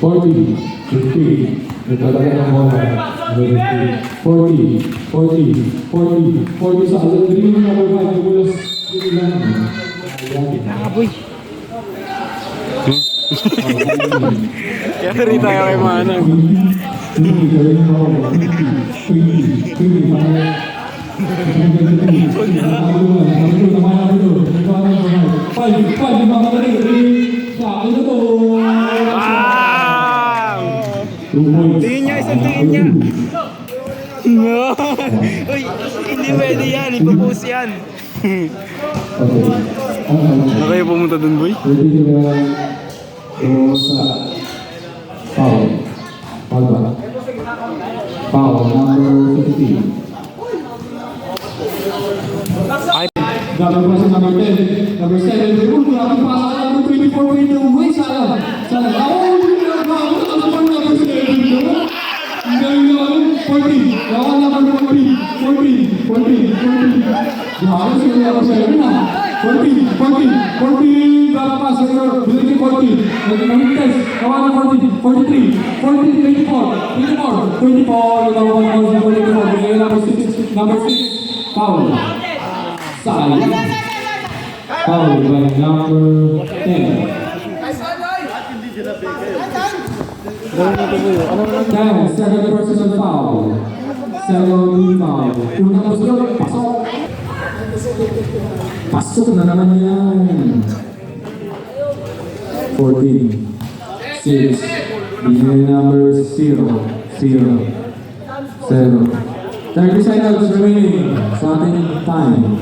40, 50. Naglalagay ng bola. 40, 40, 40, 40 sa alam. Dream number 5. Bulas. Nakaboy. Kaya rin tayo kay Manang. Tingin niya, isang tingin niya. No! Uy, hindi pwede yan, ipapost yan. Ano kayo pumunta dun, boy? Foul. Foul ba? Foul, number 15. Ay, Gagawin pa sa number 10. Number 7. Gagawin pa sa number 24. Wait, uy, sana. Sana. Number 7. Gagawin 40. Gawin number 40. 40. 40. 40. Gawin sila number 7 na. 40. 40. 40. Gawin pa sa number 40. Nagawin test. Gawin na 40. 43. 40. 24. 24. 24. Gawin number 44. Gawin number 6. Number 6. Foul. Side. Foul by number 10. Then, second personal foul. Second foul. Unang pasok. Pasok. Pasok na naman yan. 14. 6. Bigay number 0. 0. 0. 30 seconds remaining sa ating time.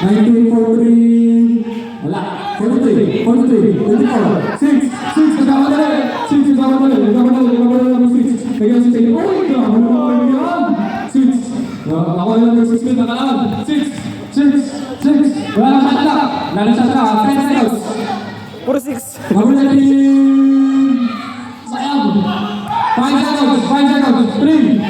1943. Wala. 43. 43. 24. 6. 6. Nagkamadali. 6. Nagkamadali. Nagkamadali. Nagkamadali number 6. Kaya si Taylor. Oh, nagkamadali yan. 6. Ako yung number 16 na kalaan. 6. 6. 6. Wala na shot clock. Wala na shot clock. 10 seconds. puro 6. Number 19. Sayang. 5 seconds. 5 seconds. 3.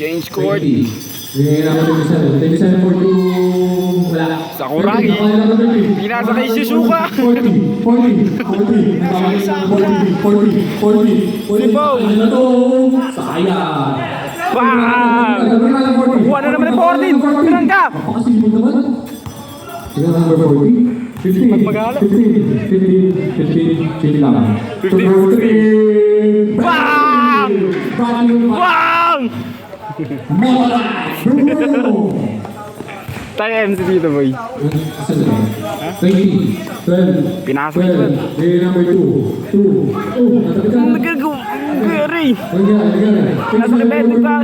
Change court. Sakuragi. Pinasa kay Shizuka. 40. 40. 40. Sipaw. Sayang. Bang! Kuha na naman ng 14. Pinanggap. Napakasipon naman. Tingnan number 40. 15. Magpagala. 15. 15. 15 lang. 15. Bang! Bang! Tayo MC dito, boy. 20. 12. Pinasok ito. Number 2. 2. Nagagawa. Gary. Nasa rebelde pa.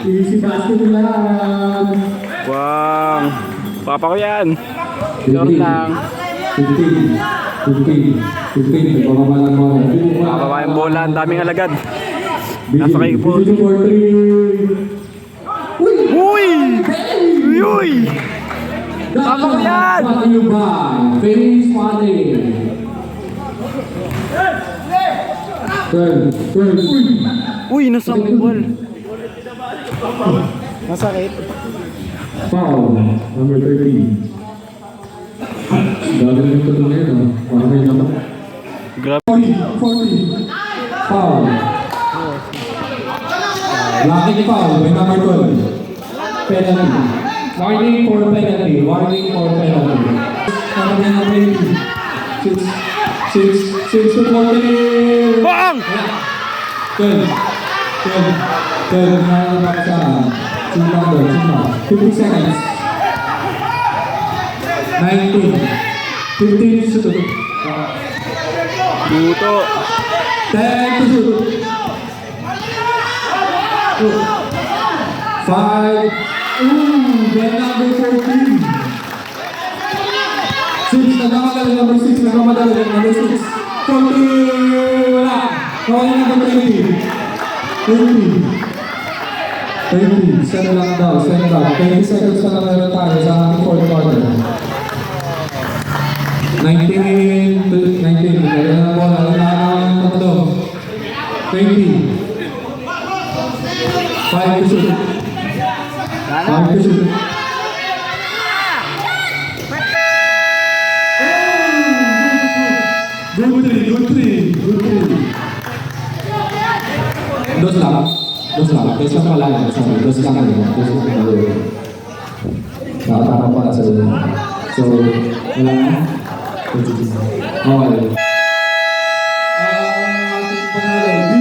Easy basket lang. Bang! Papa ko yan. Short lang. 15. Nagpapamalang mo. Papa yung bola. Ang daming alagad. Nasa kay po. Uy! Uy! Papa ko yan! Face money. 12. Uy! Nasambal. Masakit. Foul. Number 13. Dami yung tulong na yun. Parang may naman. Grabe. 40. Foul. Lacking foul by number 12. Penalty. Warning for penalty. Warning for penalty. Number 6. 6 to 40. Bang! 12. Nakalang sa number. 50 seconds. 19. 15 to shoot. Luto. 10 to shoot. 5. Then number 14. 6. Nagkamadali. Number 6. Nagkamadali. Number 6. 40. Wala. Kawala number 20. 30. Send lang daw. Send lang. 20 seconds na lang meron tayo sa ating fourth quarter. 19. Kaya na bola. Time to shoot. Good three, good three, good three. Dos lang. Dos lang pala yan. Sorry, dos lang yun. Dos lang yun. Nakatama pala sa iyo. So, wala na. Okay. Ating panalo.